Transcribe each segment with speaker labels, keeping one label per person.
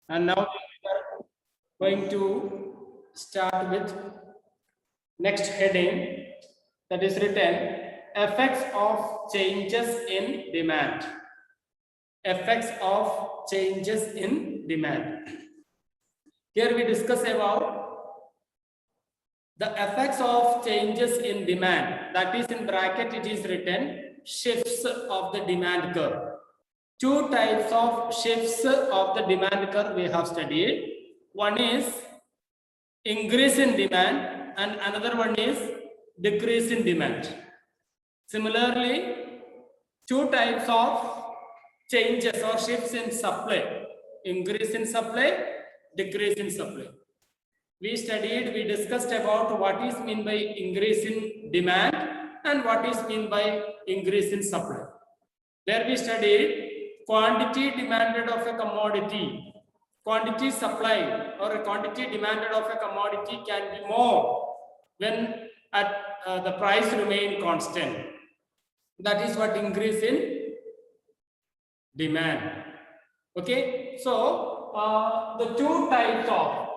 Speaker 1: And now we are going to start with next heading, that is written effects of changes in demand. Effects of changes in demand. Here we discuss about the effects of changes in demand. That is, in bracket it is written shifts of the demand curve. Two types of shifts of the demand curve we have studied. One is increase in demand and another one is decrease in demand. Similarly, two types of changes or shifts in supply: increase in supply, decrease in supply. We discussed about what is meant by increase in demand and what is meant by increase in supply. There we studied quantity demanded of a commodity, quantity supplied or a quantity demanded of a commodity can be more when at the price remain constant. That is what increase in demand. Okay, so the two types of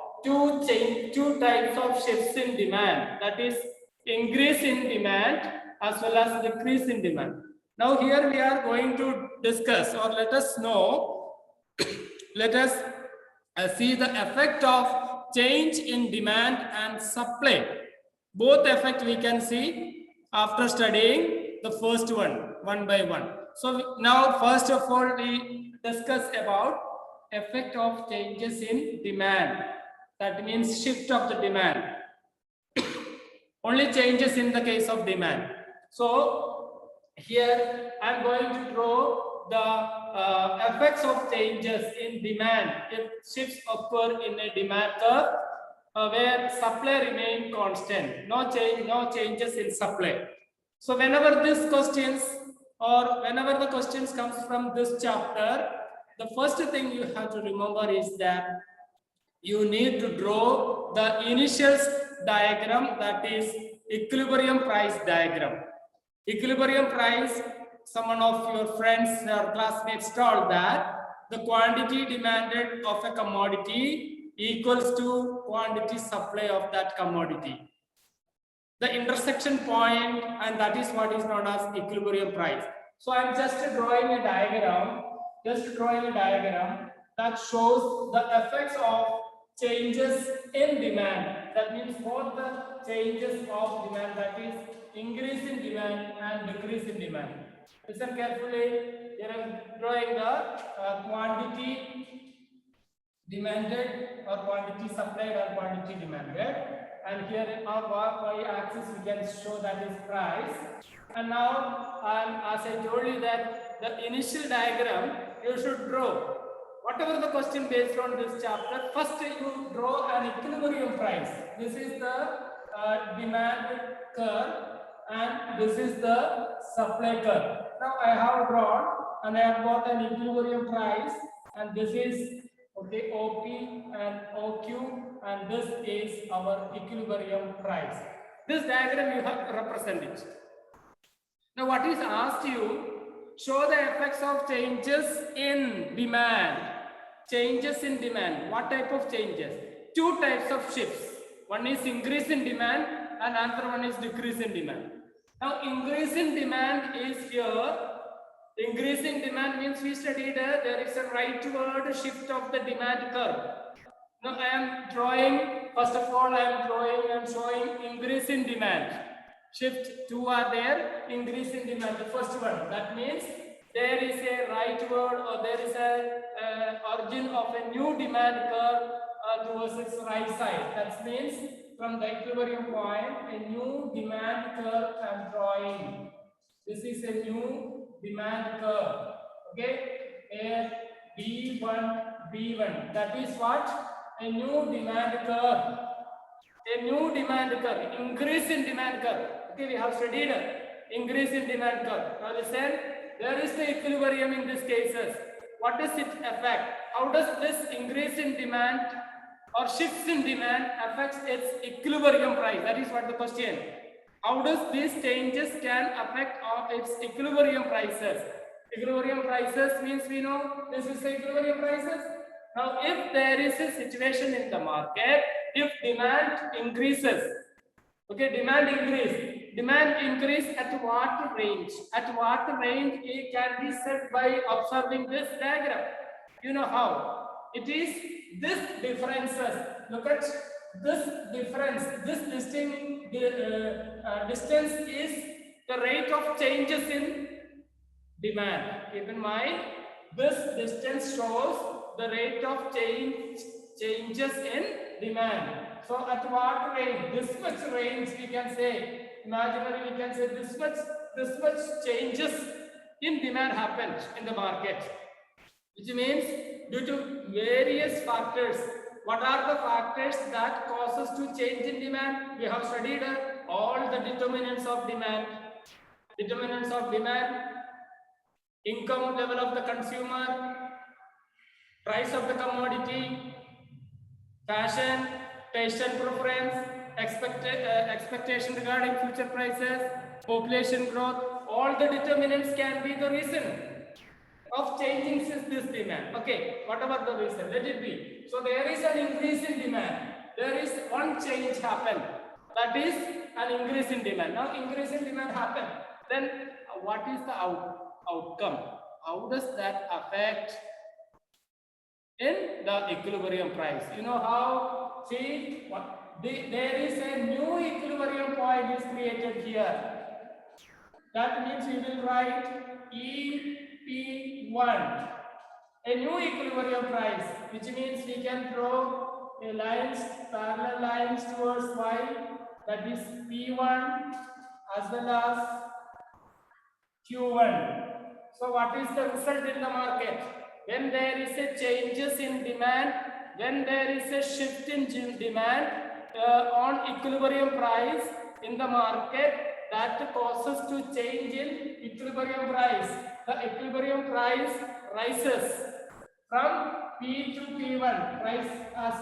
Speaker 1: shifts in demand, that is increase in demand as well as decrease in demand. Now here we are going to discuss, or let us know, let us see the effect of change in demand and supply. Both effect we can see after studying the first one by one. So now first of all we discuss about effect of changes in demand. That means shift of the demand. Only changes in the case of demand. So here I am going to draw the effects of changes in demand if shifts occur in a demand curve where supply remain constant, no changes in supply. So whenever this questions or whenever the questions comes from this chapter, the first thing you have to remember is that you need to draw the initial diagram, that is equilibrium price diagram. Equilibrium price, someone of your friends or classmates told that the quantity demanded of a commodity equals to quantity supply of that commodity. The intersection point, and that is what is known as equilibrium price. So I am just drawing a diagram, that shows the effects of changes in demand. That means both the changes of demand, that is increase in demand and decrease in demand. Listen carefully. Here I am drawing the quantity demanded or quantity supplied or quantity demanded, and here our y-axis we can show that is price. And now as I told you that the initial diagram you should draw. Whatever the question based on this chapter, first you draw an equilibrium price. This is the demand curve and this is the supply curve. Now I have drawn and I have got an equilibrium price, and this is okay, OP and OQ, and this is our equilibrium price. This diagram you have represented. Now what is asked you? Show the effects of changes in demand. Changes in demand. What type of changes? Two types of shifts. One is increase in demand and another one is decrease in demand. Now increase in demand is here. Increase in demand means we studied there is a rightward shift of the demand curve. Now I am drawing, first of all I am showing increase in demand. Shift two are there, increase in demand, the first one. That means there is a rightward or there is a origin of a new demand curve towards its right side. That means from the equilibrium point, a new demand curve I am drawing. This is a new demand curve. Okay, here B1, that is what? A new demand curve. A new demand curve, increase in demand curve. Okay, we have studied increase in demand curve. Now listen, there is the equilibrium in these cases. What does it affect? How does this increase in demand or shifts in demand affects its equilibrium price? That is what the question. How does these changes can affect its equilibrium prices? Equilibrium prices means we know this is the equilibrium prices. Now, if there is a situation in the market, if demand increases, okay, demand increase at what range? At what range it can be set by observing this diagram. You know how? It is this differences. Look at this difference. This distance is the rate of changes in demand. Keep in mind, this distance shows the rate of changes in demand. So at what range? This much range we can say, imaginary we can say this much changes in demand happened in the market. Which means due to various factors. What are the factors that causes to change in demand? We have studied all the determinants of demand. Determinants of demand: income level of the consumer, price of the commodity, fashion, taste and preference, expectation regarding future prices, population growth. All the determinants can be the reason of changing this demand. Okay, whatever the reason, let it be. So there is an increase in demand. There is one change happened. That is an increase in demand. Now increase in demand happened. Then what is the outcome? How does that affect in the equilibrium price? You know how? See, there is a new equilibrium point is created here. That means we will write EP1, a new equilibrium price, which means we can draw a lines, parallel lines towards Y, that is P1 as well as Q1. So what is the result in the market? When there is a changes in demand, when there is a shift in demand on equilibrium price in the market, that causes to change in equilibrium price. The equilibrium price rises from P to P1. Price has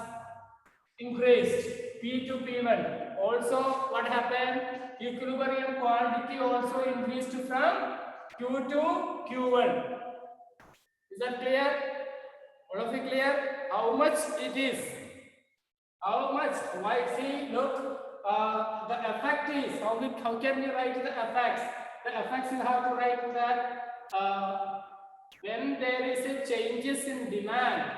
Speaker 1: increased P to P1. Also, what happened? Equilibrium quantity also increased from Q to Q1. Is that clear? All of you clear? How much it is? How much? Why? See, look. The effect is how can we write the effects? The effects you have to write that when there is a changes in demand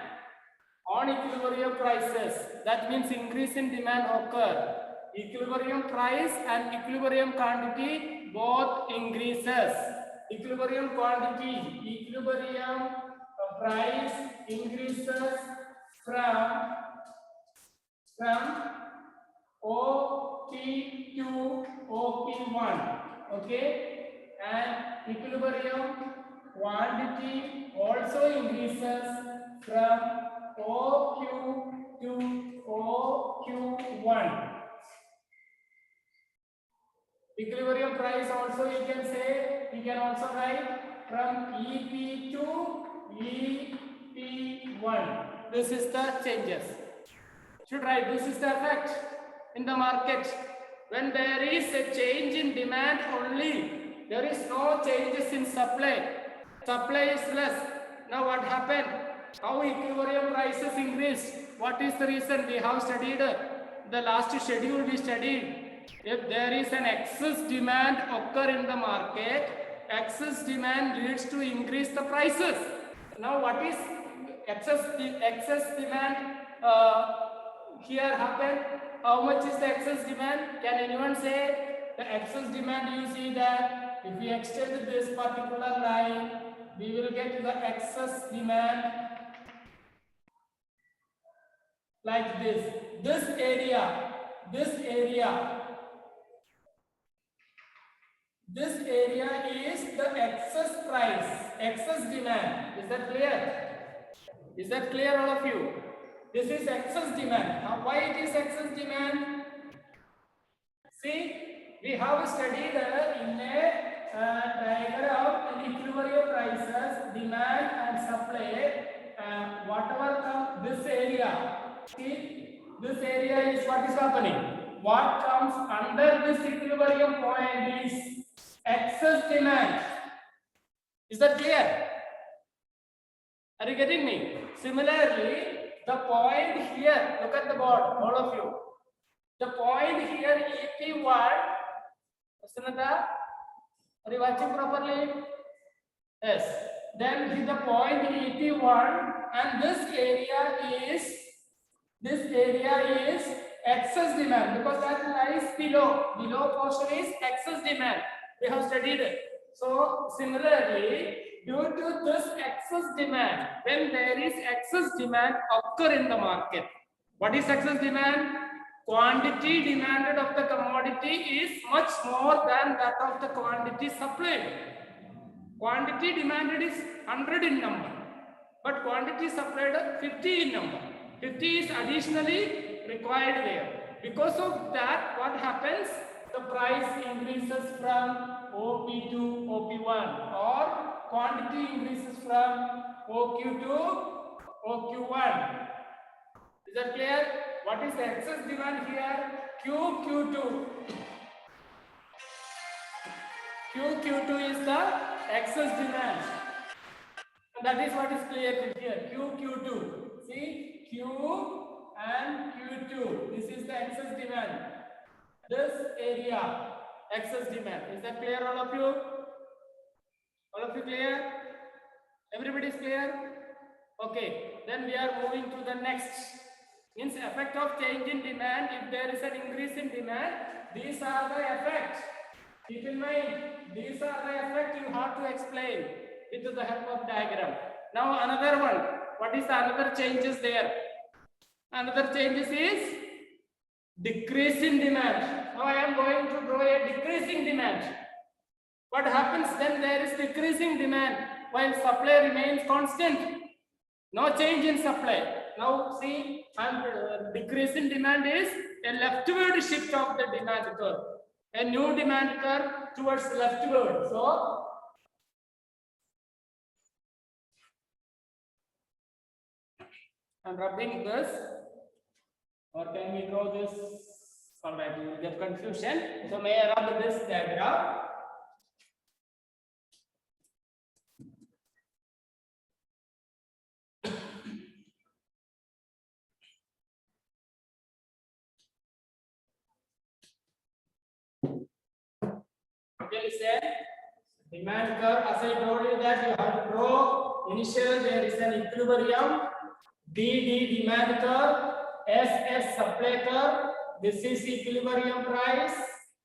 Speaker 1: on equilibrium prices, that means increase in demand occur. Equilibrium price and equilibrium quantity both increases. Equilibrium quantity, equilibrium price increases from OP to OP1, okay, and equilibrium quantity also increases from OQ to OQ1. Equilibrium price also you can say, we can also write from EP to EP1. This is the changes. Should write this is the effect in the market. When there is a change in demand only, there is no changes in supply. Supply is less. Now what happened? How equilibrium prices increased? What is the reason? We have studied the last schedule we studied. If there is an excess demand occur in the market, excess demand leads to increase the prices. Now what is excess demand here happen? How much is the excess demand? Can anyone say the excess demand? You see that if we extend this particular line, we will get the excess demand like this. This area is the excess price, excess demand. Is that clear? Is that clear, all of you? This is excess demand. Now, why it is excess demand? See, we have studied in a diagram in equilibrium prices, demand and supply. Whatever comes this area, see, this area is what is happening. What comes under this equilibrium point is excess demand. Is that clear? Are you getting me? Similarly, the point here, look at the board, all of you. The point here, EP1, Sunita, are you watching properly? Yes. Then the point EP1, and this area is excess demand, because that lies below portion is excess demand. We have studied it. So similarly, due to this excess demand, when there is excess demand occur in the market, what is excess demand? Quantity demanded of the commodity is much more than that of the quantity supplied. Quantity demanded is 100 in number, but quantity supplied 50 in number. 50 is additionally required there. Because of that, what happens? The price increases from OP to OP1, or quantity increases from OQ to OQ1. Is that clear? What is the excess demand here? QQ2. QQ2 is the excess demand. And that is what is clear here. QQ2. See, Q and Q2. This is the excess demand. This area, excess demand. Is that clear, all of you? All of you clear? Everybody is clear? Okay. Then we are moving to the next. Means effect of change in demand. If there is an increase in demand, these are the effects. Keep in mind, these are the effects you have to explain with the help of diagram. Now another one. What is the another changes there? Another changes is decrease in demand. Now I am going to draw a decreasing demand. What happens when there is decreasing demand while supply remains constant? No change in supply. Now see, decrease in demand is a leftward shift of the demand curve. A new demand curve towards leftward. So I'm rubbing this, or can we draw this? All right, you will get confusion. So may I rub this diagram? Okay, listen. Demand curve, as I told you that you have to draw. Initial, there is an equilibrium. D demand curve. S supply curve. This is equilibrium price.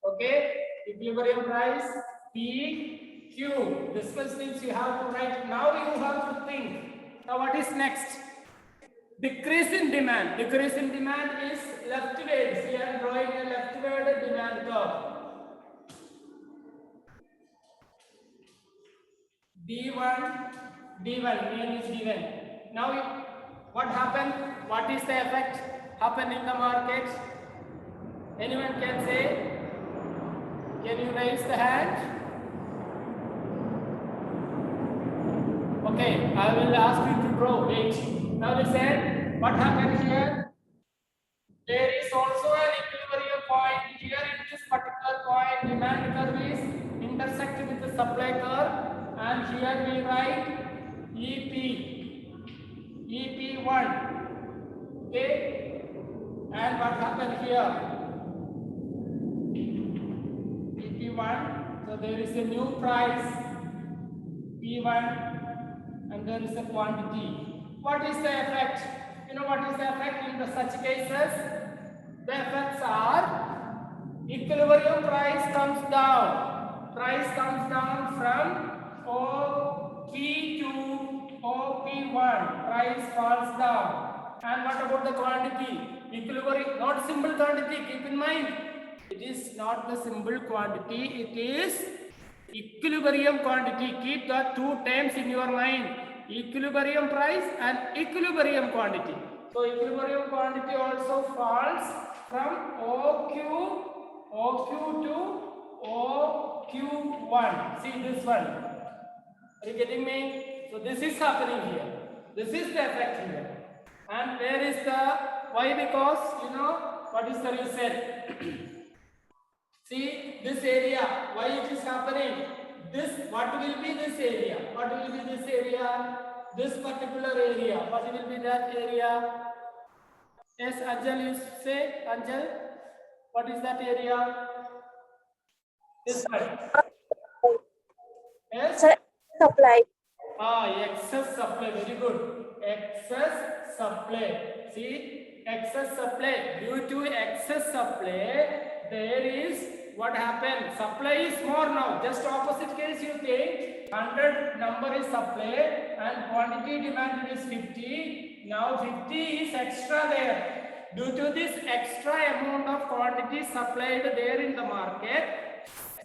Speaker 1: Okay, equilibrium price. P Q. This much things you have to write. Now you have to think. Now what is next? Decrease in demand. Decrease in demand is leftward. See, I am drawing a leftward demand curve. D1 name is given. Now what happened? What is the effect happen in the market? Anyone can say? Can you raise the hand? Okay, I will ask you to draw. Wait. Now listen, what happened here? There is also an equilibrium point here in this particular point. Demand curve is intersect with the supply curve. And here we write EP1. Okay, and what happened here? EP1. So there is a new price P1, and there is a quantity. What is the effect? You know what is the effect in such cases? The effects are equilibrium price comes down. Price comes down from OP to OP1, price falls down. And what about the quantity? Equilibrium, not simple quantity, keep in mind. It is not the simple quantity, it is equilibrium quantity. Keep the two terms in your mind. Equilibrium price and equilibrium quantity. So equilibrium quantity also falls from OQ to OQ1. See this one. Are you getting me? So this is happening here. This is the effect here. And where is the why? Because you know what is the reason? See this area. Why it is happening? This what will be this area? What will be this area? this particular area. What will be that area? Yes, Anjal, you say, Anjal, what is that area? This one. Yes?
Speaker 2: Supply.
Speaker 1: Excess supply, very good. Excess supply. See, excess supply. Due to excess supply, there is what happened? Supply is more now. Just opposite case, you think 100 number is supply and quantity demanded is 50. Now 50 is extra there. Due to this extra amount of quantity supplied there in the market,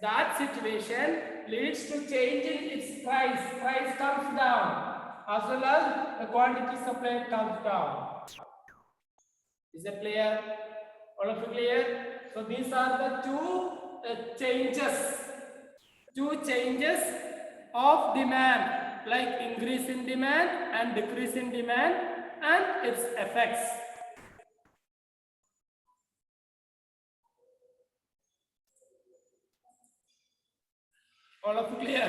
Speaker 1: that situation leads to change in its price. Price comes down as well as the quantity supplied comes down. Is it clear? All of you clear? So these are the two changes of demand, like increase in demand and decrease in demand and its effects. All of you clear?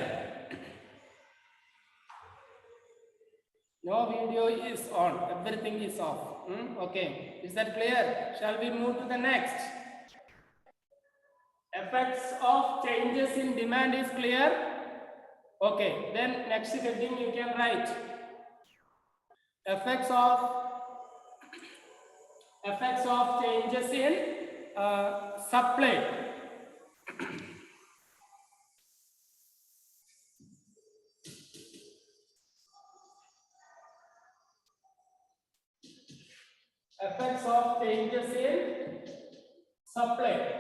Speaker 1: No video is on, everything is off. Okay, is that clear? Shall we move to the next? Effects of changes in demand is clear? Okay, then next heading you can write. Effects of changes in supply. Effects of changes in supply.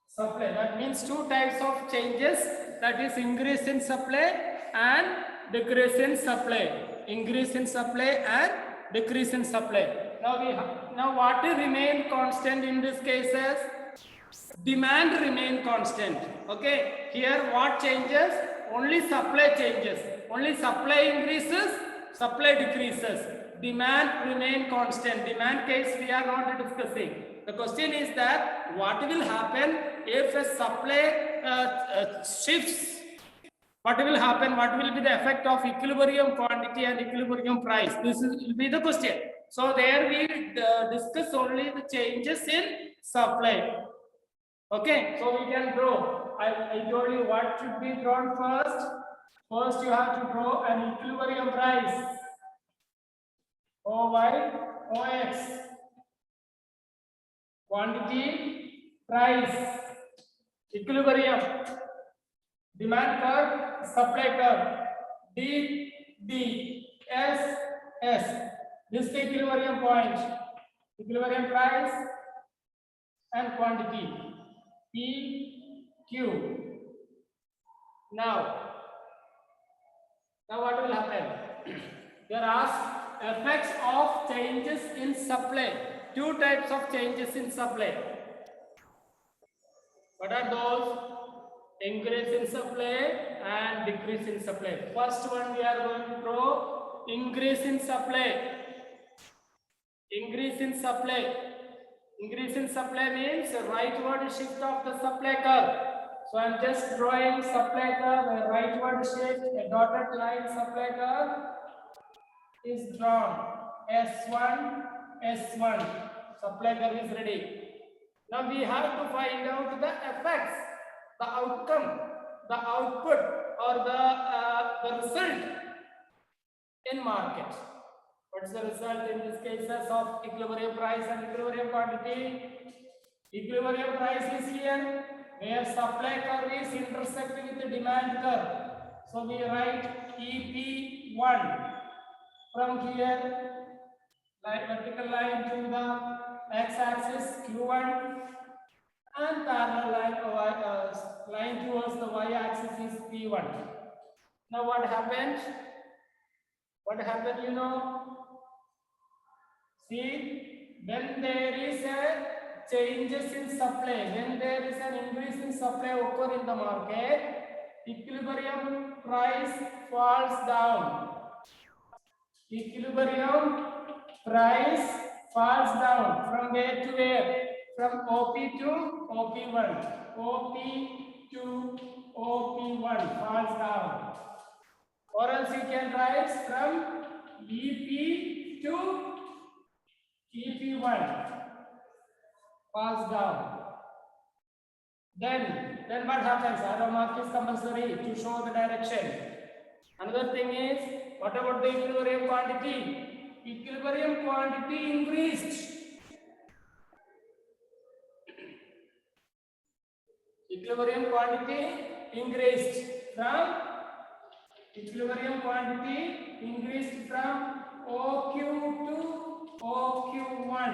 Speaker 1: Supply, that means two types of changes, that is increase in supply and decrease in supply. Increase in supply and decrease in supply. Now what will remain constant in these cases? Demand remain constant. Okay, here what changes? Only supply changes. Only supply increases, supply decreases. Demand remain constant. Demand case we are not discussing. The question is that what will happen if a supply shifts? What will happen? What will be the effect of equilibrium quantity and equilibrium price? This will be the question. So there we discuss only the changes in supply. Okay, so we can draw. I told you what should be drawn first. First you have to draw an equilibrium price. OY, OX. Quantity, price, equilibrium, demand curve, supply curve, D, D, S, S. This is the equilibrium point. Equilibrium price and quantity, P, Q. Now what will happen? They are asked effects of changes in supply. Two types of changes in supply. What are those? Increase in supply and decrease in supply. First one we are going to draw increase in supply. Increase in supply. Increase in supply means rightward shift of the supply curve. So I am just drawing supply curve, a rightward shift, a dotted line supply curve is drawn. S1, S1. Supply curve is ready. Now we have to find out the effects, the outcome, the output, or the result in market. What is the result in these cases of equilibrium price and equilibrium quantity? Equilibrium price is here, where supply curve is intersecting with the demand curve. So we write EP1 from here, vertical line to the x-axis Q1 and parallel line towards the y-axis is P1. Now what happened? What happened, you know? See, when there is a changes in supply, when there is an increase in supply occur in the market, equilibrium price falls down. Equilibrium price falls down from where to where? From OP to OP1. OP to OP1 falls down. Or else you can write from EP to EP1 falls down. Then what happens? Arrow mark is compulsory to show the direction. Another thing is, what about the equilibrium quantity? Equilibrium quantity increased. Equilibrium quantity increased from OQ to OQ1.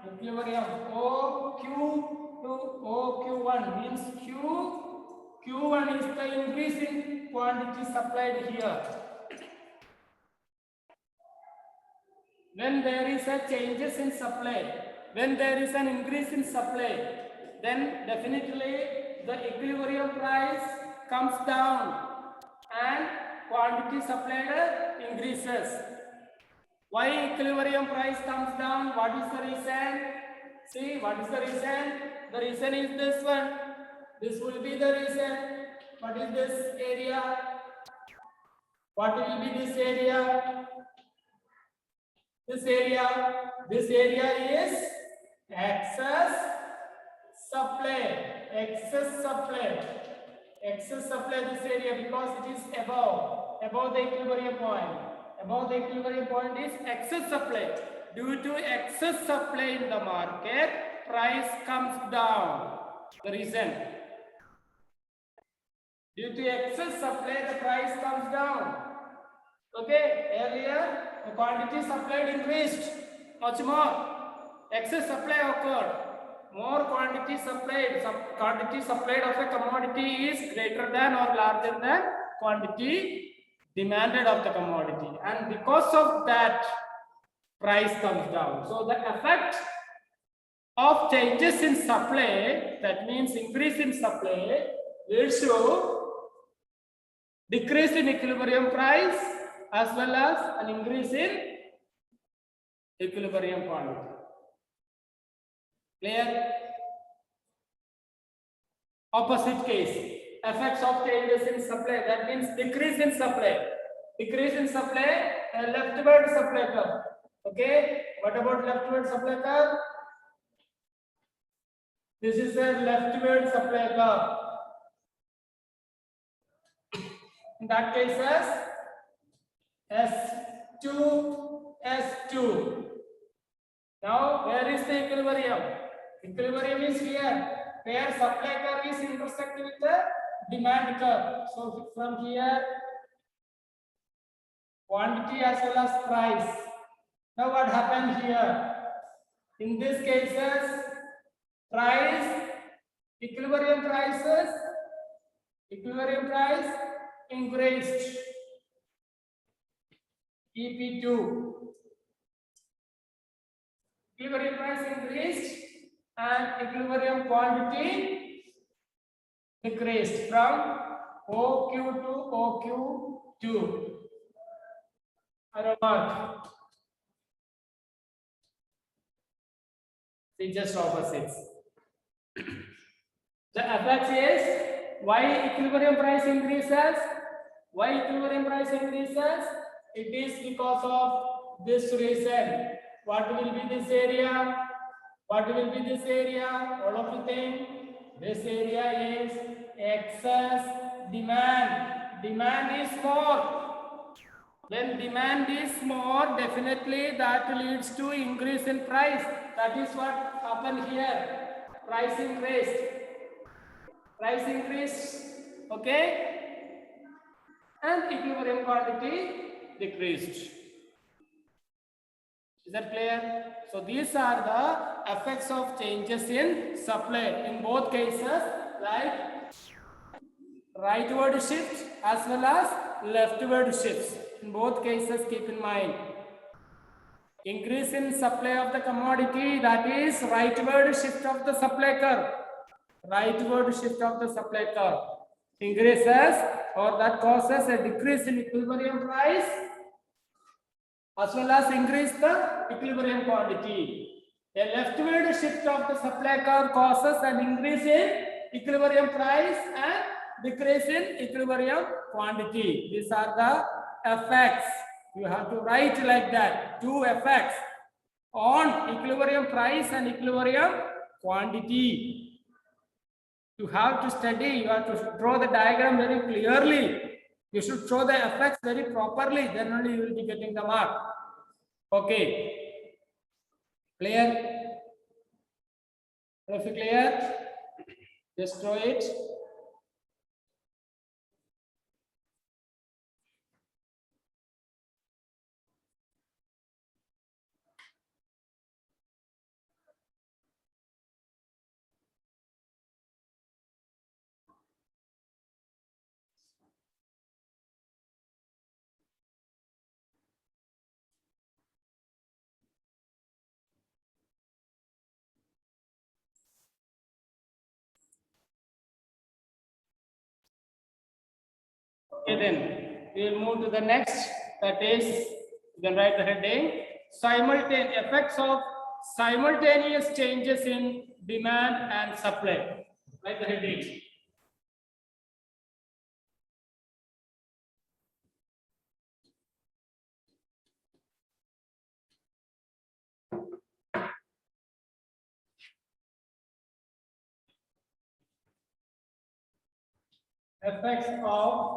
Speaker 1: Equilibrium OQ to OQ1 means Q1 is the increase in quantity supplied here. When there is a changes in supply, when there is an increase in supply, then definitely the equilibrium price comes down and quantity supplied increases. Why equilibrium price comes down? What is the reason? See, what is the reason? The reason is this one. This will be the reason. What is this area? What will be this area? This area is excess supply. Excess supply this area because it is above the equilibrium point. Above the equilibrium point is excess supply. Due to excess supply in the market, price comes down. The reason. Due to excess supply, the price comes down. Okay, earlier the quantity supplied increased much more. Excess supply occurred. More quantity supplied of a commodity is greater than or larger than quantity demanded of the commodity, and because of that, price comes down. So the effect of changes in supply, that means increase in supply, leads to decrease in equilibrium price as well as an increase in equilibrium quantity. Clear? Opposite case, effects of changes in supply, that means decrease in supply. Decrease in supply, a leftward supply curve. Okay, what about leftward supply curve? This is a leftward supply curve. In that case, S2. Now, where is the equilibrium? Equilibrium is here, where supply curve is intersect with the demand curve. So from here, quantity as well as price. Now what happened here? In these cases, equilibrium price increased. EP2. Equilibrium price increased and equilibrium quantity decreased from OQ to OQ2. Arrow mark. See, just opposites. The effect is why equilibrium price increases. Why equilibrium price increases? It is because of this reason. What will be this area? What will be this area? All of you think this area is excess demand. Demand is more. When demand is more, definitely that leads to increase in price. That is what happened here. Price increased, okay, and equilibrium quantity decreased. Is that clear? So these are the effects of changes in supply. In both cases, like rightward shift as well as leftward shifts. In both cases, keep in mind. Increase in supply of the commodity, that is rightward shift of the supply curve. Rightward shift of the supply curve increases, or that causes a decrease in equilibrium price as well as increase the equilibrium quantity. A leftward shift of the supply curve causes an increase in equilibrium price and decrease in equilibrium quantity. These are the effects. You have to write like that. Two effects on equilibrium price and equilibrium quantity. You have to study. You have to draw the diagram very clearly. You should show the effects very properly. Then only you will be getting the mark. Okay. Clear? If clear, just draw it. Okay, then we will move to the next. That is, you can write the heading: simultaneous effects of simultaneous changes in demand and supply. Write the heading. Effects of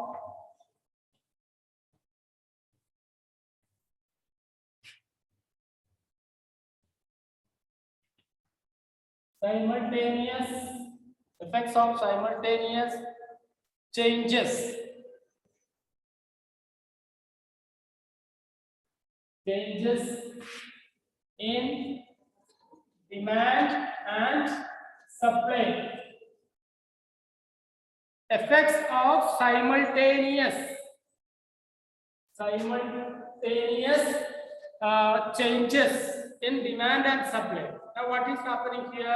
Speaker 1: simultaneous changes in demand and supply. Effects of simultaneous changes in demand and supply. Now, what is happening here?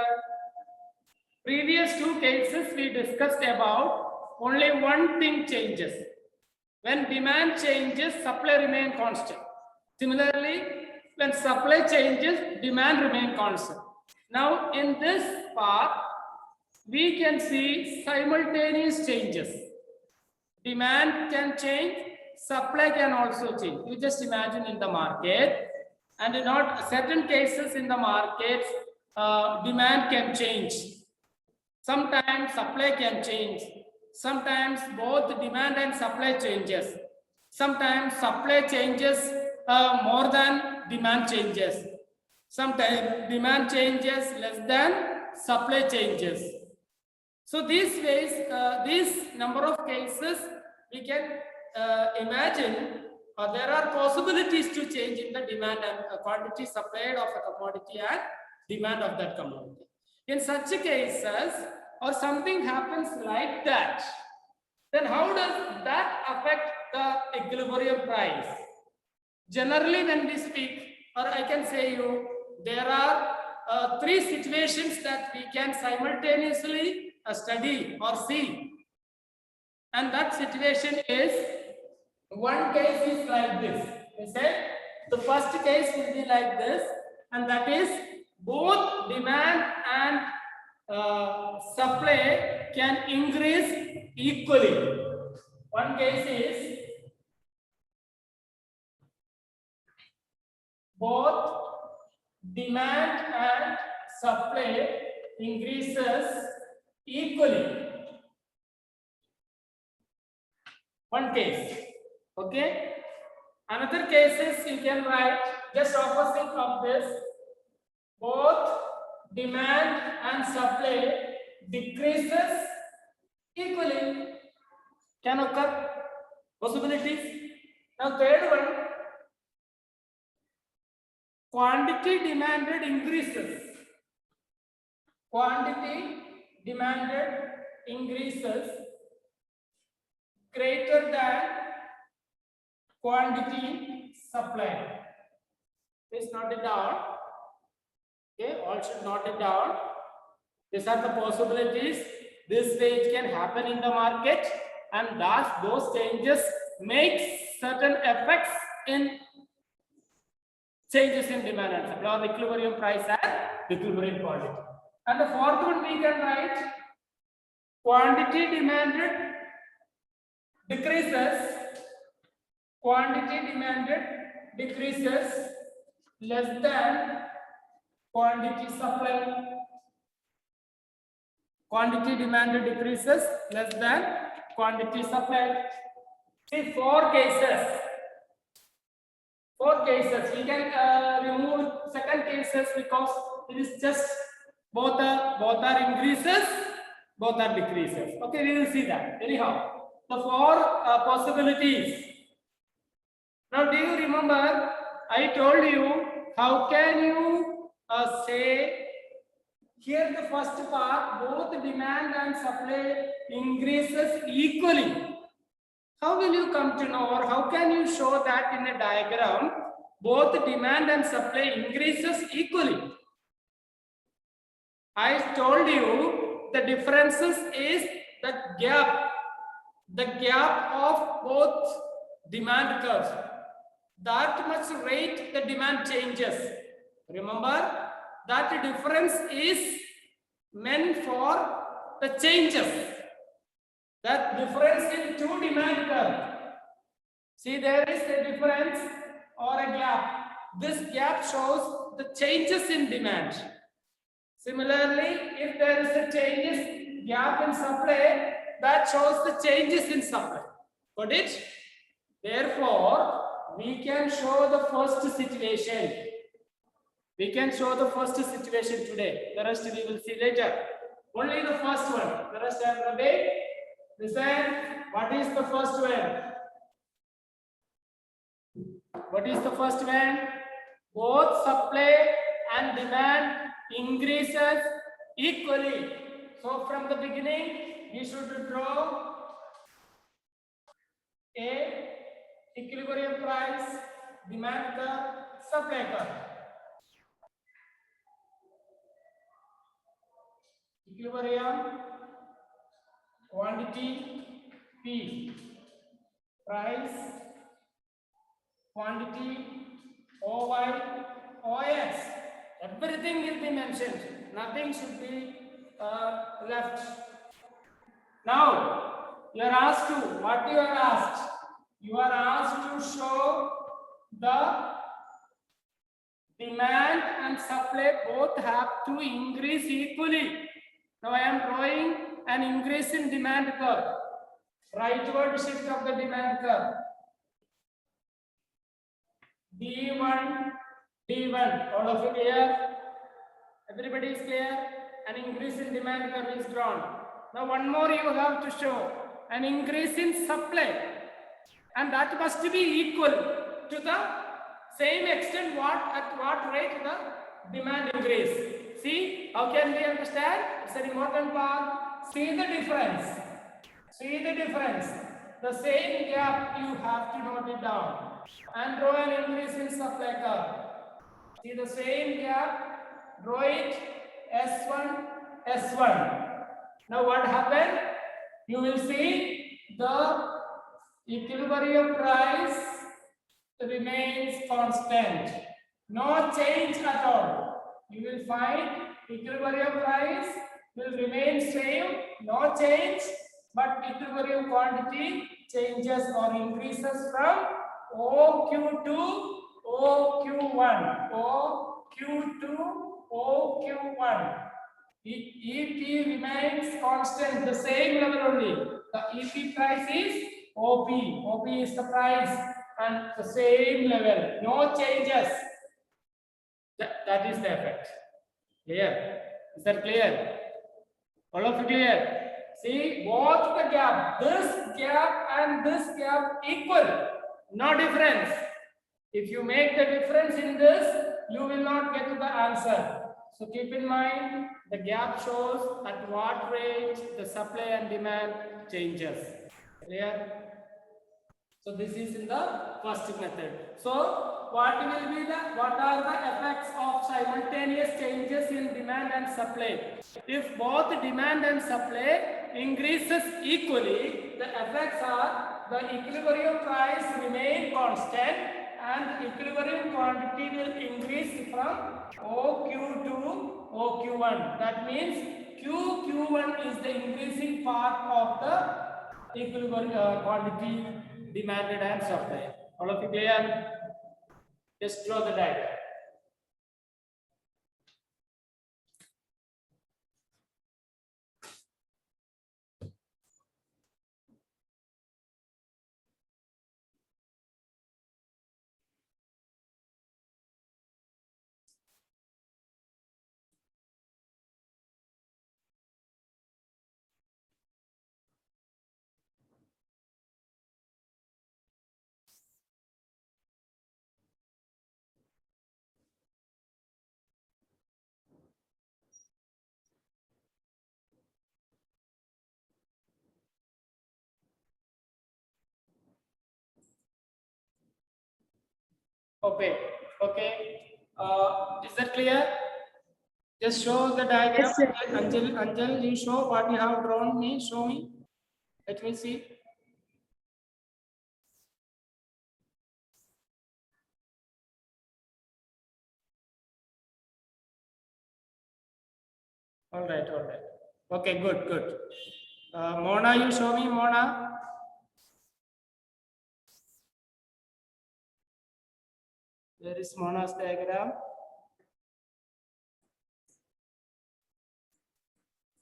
Speaker 1: Previous two cases we discussed about only one thing changes. When demand changes, supply remain constant. Similarly, when supply changes, demand remain constant. Now, in this part, we can see simultaneous changes. Demand can change, supply can also change. You just imagine in the market, and in certain cases in the market, demand can change. Sometimes supply can change. Sometimes both demand and supply changes. Sometimes supply changes more than demand changes. Sometimes demand changes less than supply changes. So these ways, these number of cases, we can imagine there are possibilities to change in the demand and quantity supplied of a commodity and demand of that commodity. In such cases, or something happens like that, then how does that affect the equilibrium price? Generally, when we speak, or I can say you, there are three situations that we can simultaneously study or see. And that situation is, one case is like this. We said the first case will be like this, and that is both demand and supply can increase equally. One case is both demand and supply increases equally. One case. Okay. Another cases you can write just opposite of this. Both demand and supply decreases equally. Can occur. Possibilities. Now third one. Quantity demanded increases. Quantity demanded increases greater than quantity supplied. Please note it down. Okay, all should note it down. These are the possibilities. This way it can happen in the market, and thus those changes make certain effects in changes in demand and supply, or equilibrium price and equilibrium quantity. And the fourth one we can write quantity demanded decreases, quantity demanded decreases less than quantity supply. Quantity demanded decreases less than quantity supply. See, four cases. Four cases. We can remove second cases because it is just both are increases, both are decreases. Okay, we will see that. Anyhow, the four possibilities. Now, do you remember I told you how can you say here the first part, both demand and supply increases equally. How will you come to know, or how can you show that in a diagram both demand and supply increases equally? I told you the differences is the gap of both demand curves. That much rate the demand changes. Remember, that difference is meant for the changes. That difference in two demand curve. See, there is a difference or a gap. This gap shows the changes in demand. Similarly, if there is a changes gap in supply, that shows the changes in supply. Got it? Therefore, we can show the first situation. We can show the first situation today. The rest we will see later. Only the first one. The rest I am ready. Listen, what is the first one? What is the first one? Both supply and demand increases equally. So from the beginning, we should draw a equilibrium price, demand curve, supply curve. Equilibrium, quantity P, price, quantity OY, OX. Everything will be mentioned. Nothing should be left. Now, you are asked to, what you are asked? You are asked to show the demand and supply both have to increase equally. Now I am drawing an increase in demand curve. Rightward shift of the demand curve. D1, D1. All of you clear? Everybody is clear? An increase in demand curve is drawn. Now one more you have to show. An increase in supply. And that must be equal to the same extent at what rate the demand increase. See, how can we understand? It's an important part. See the difference. See the difference. The same gap you have to note it down. And draw an increase in supply curve. See the same gap, draw it S1, S1. Now what happened? You will see the equilibrium price remains constant. No change at all. You will find equilibrium price will remain same, no change, but equilibrium quantity changes or increases from OQ to OQ1. OQ to OQ1. EP remains constant, the same level only. The EP price is OP. OP is the price and the same level. No changes. That is the effect. Clear? Is that clear? All of you clear? See, both the gap, this gap and this gap equal. No difference. If you make the difference in this, you will not get to the answer. So keep in mind, the gap shows at what rate the supply and demand changes. Clear? So this is in the first method. So what are the effects of simultaneous changes in demand and supply? If both demand and supply increases equally, the effects are the equilibrium price remain constant and equilibrium quantity will increase from OQ to OQ1. That means Q1 is the increasing part of the equilibrium quantity demanded and supply. All of you clear? Just draw the diagram. Okay. Is that clear? Just show the diagram.
Speaker 2: Yes, sir.
Speaker 1: Anjal, you show what you have drawn me. Show me. Let me see. All right. Okay, good. Mona, you show me, Mona. Where is Mona's diagram?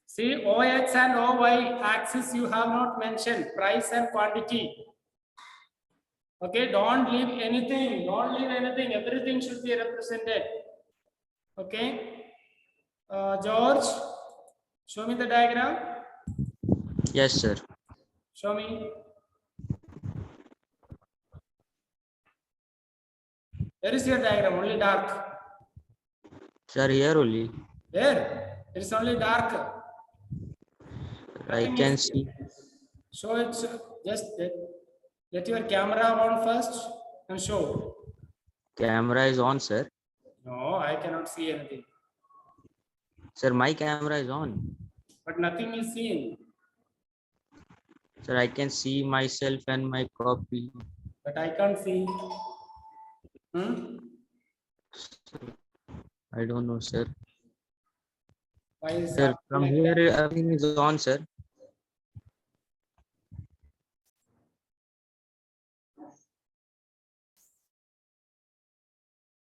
Speaker 1: See, OX and OY axis you have not mentioned, price and quantity. Okay, don't leave anything, everything should be represented. Okay, George, show me the diagram.
Speaker 3: Yes, sir.
Speaker 1: Show me. Where is your diagram? Only dark.
Speaker 3: Sir, here only.
Speaker 1: There, it is only dark.
Speaker 3: I can see.
Speaker 1: Show it. Just let your camera on first and show.
Speaker 3: Camera is on, sir.
Speaker 1: No, I cannot see anything.
Speaker 3: Sir, my camera is on.
Speaker 1: But nothing is seen.
Speaker 3: Sir, I can see myself and my copy.
Speaker 1: But I can't see.
Speaker 3: I don't know, sir.
Speaker 1: Why is
Speaker 3: Sir,
Speaker 1: that?
Speaker 3: from here everything is on, sir.